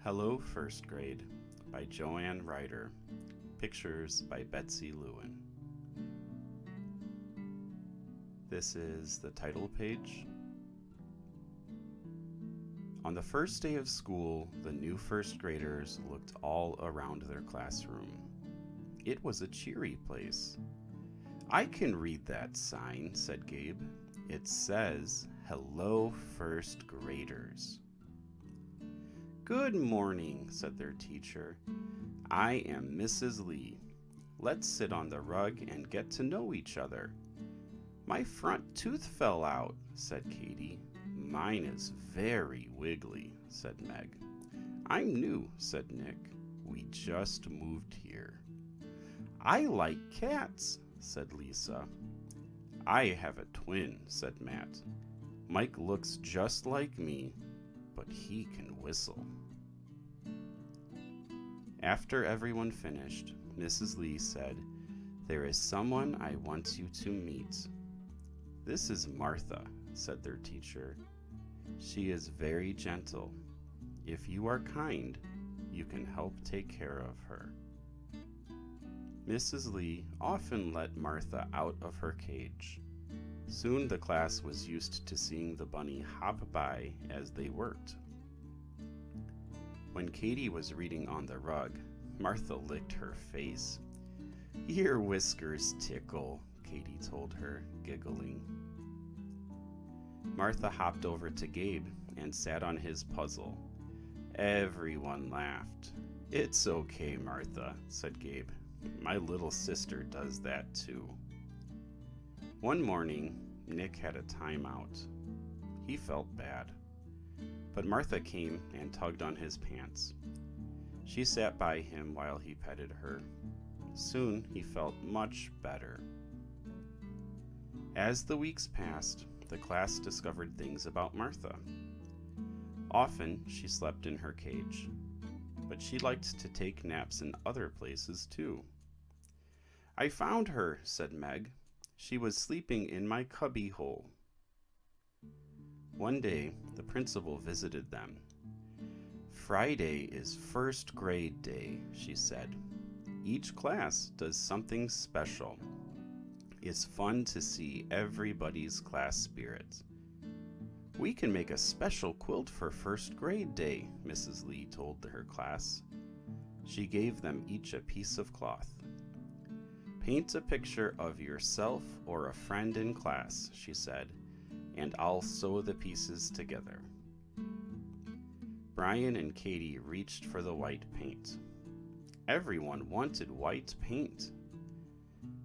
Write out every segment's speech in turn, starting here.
Hello, First Grade by Joanne, Ryder. Pictures by Betsy Lewin. This is the title page. On the first day of school, the new first graders looked all around their classroom. It was a cheery place. "I can read that sign," said Gabe. "It says, 'Hello, First Graders.'" "Good morning," said their teacher. "I am Mrs. Lee. Let's sit on the rug and get to know each other." "My front tooth fell out," said Katie. "Mine is very wiggly," said Meg. "I'm new," said Nick. "We just moved here." "I like cats," said Lisa. "I have a twin," said Matt. "Mike looks just like me, but he can whistle." After everyone finished, Mrs. Lee said, "There is someone I want you to meet." "This is Martha," said their teacher. "She is very gentle. If you are kind, you can help take care of her." Mrs. Lee often let Martha out of her cage. Soon the class was used to seeing the bunny hop by as they worked. When Katie was reading on the rug, Martha licked her face. "Your whiskers tickle," Katie told her, giggling. Martha hopped over to Gabe and sat on his puzzle. Everyone laughed. "It's okay, Martha," said Gabe. "My little sister does that too." One morning, Nick had a timeout. He felt bad. But Martha came and tugged on his pants. She sat by him while he petted her. Soon he felt much better. As the weeks passed, the class discovered things about Martha. Often she slept in her cage, but she liked to take naps in other places too. "I found her," said Meg. "She was sleeping in my cubby hole." One day, the principal visited them. "Friday is first grade day," she said. "Each class does something special. It's fun to see everybody's class spirit." "We can make a special quilt for first grade day," Mrs. Lee told her class. She gave them each a piece of cloth. "Paint a picture of yourself or a friend in class," she said, "and I'll sew the pieces together." Brian and Katie reached for the white paint. Everyone wanted white paint.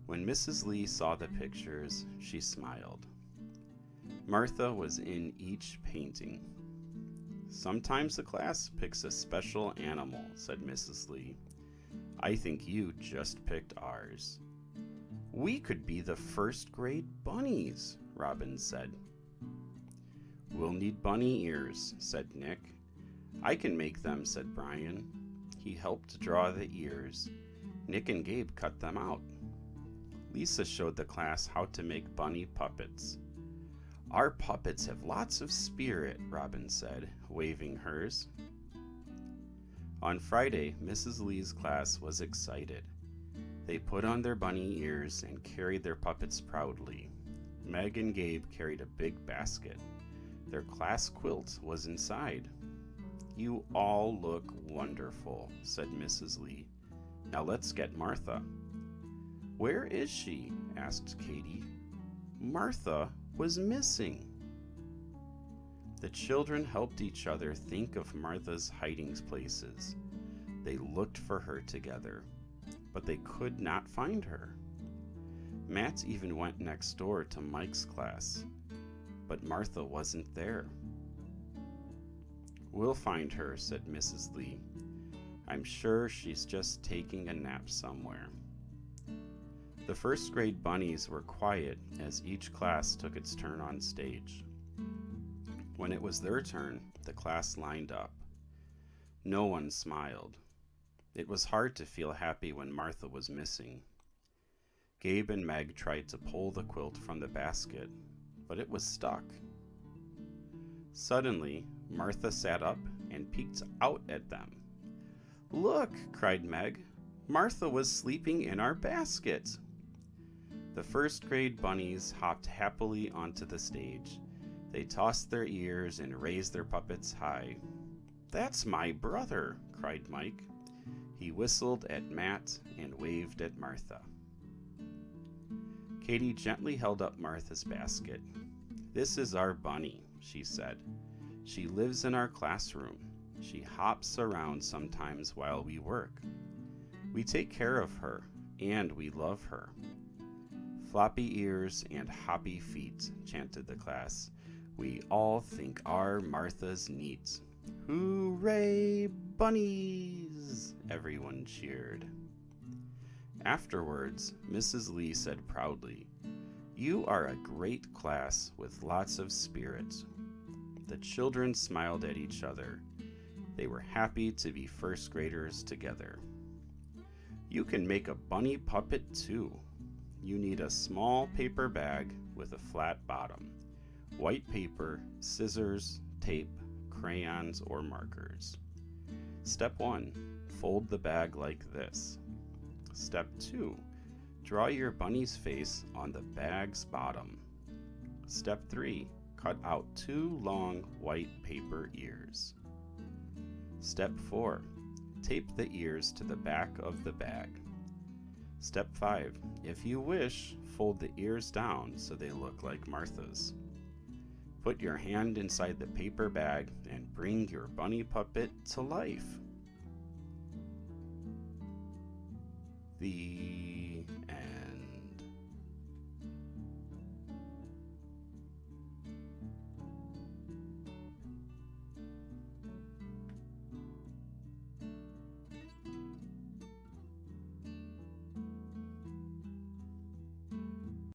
When Mrs. Lee saw the pictures, she smiled. Martha was in each painting. "Sometimes the class picks a special animal," said Mrs. Lee. "I think you just picked ours." "We could be the first grade bunnies," Robin said. "We'll need bunny ears," said Nick. "I can make them," said Brian. He helped draw the ears. Nick and Gabe cut them out. Lisa showed the class how to make bunny puppets. "Our puppets have lots of spirit," Robin said, waving hers. On Friday, Mrs. Lee's class was excited. They put on their bunny ears and carried their puppets proudly. Meg and Gabe carried a big basket. Their class quilt was inside. "You all look wonderful," said Mrs. Lee. "Now let's get Martha." "Where is she?" asked Katie. Martha was missing. The children helped each other think of Martha's hiding places. They looked for her together, but they could not find her. Matt even went next door to Mike's class, but Martha wasn't there. "We'll find her," said Mrs. Lee. "I'm sure she's just taking a nap somewhere." The first grade bunnies were quiet as each class took its turn on stage. When it was their turn, the class lined up. No one smiled. It was hard to feel happy when Martha was missing. Gabe and Meg tried to pull the quilt from the basket, but it was stuck. Suddenly, Martha sat up and peeked out at them. "Look!" cried Meg. "Martha was sleeping in our basket." The first grade bunnies hopped happily onto the stage. They tossed their ears and raised their puppets high. "That's my brother!" cried Mike. He whistled at Matt and waved at Martha. Katie gently held up Martha's basket. "This is our bunny," she said. "She lives in our classroom. She hops around sometimes while we work. We take care of her, and we love her." "Floppy ears and hoppy feet," chanted the class. "We all think our Martha's neat." "Hooray, bunnies!" everyone cheered. Afterwards, Mrs. Lee said proudly, "You are a great class with lots of spirit." The children smiled at each other. They were happy to be first graders together. You can make a bunny puppet too. You need a small paper bag with a flat bottom, white paper, scissors, tape, crayons, or markers. Step 1, fold the bag like this. Step 2, draw your bunny's face on the bag's bottom. Step 3, cut out 2 long white paper ears. Step 4, tape the ears to the back of the bag. Step 5, if you wish, fold the ears down so they look like Martha's. Put your hand inside the paper bag and bring your bunny puppet to life. The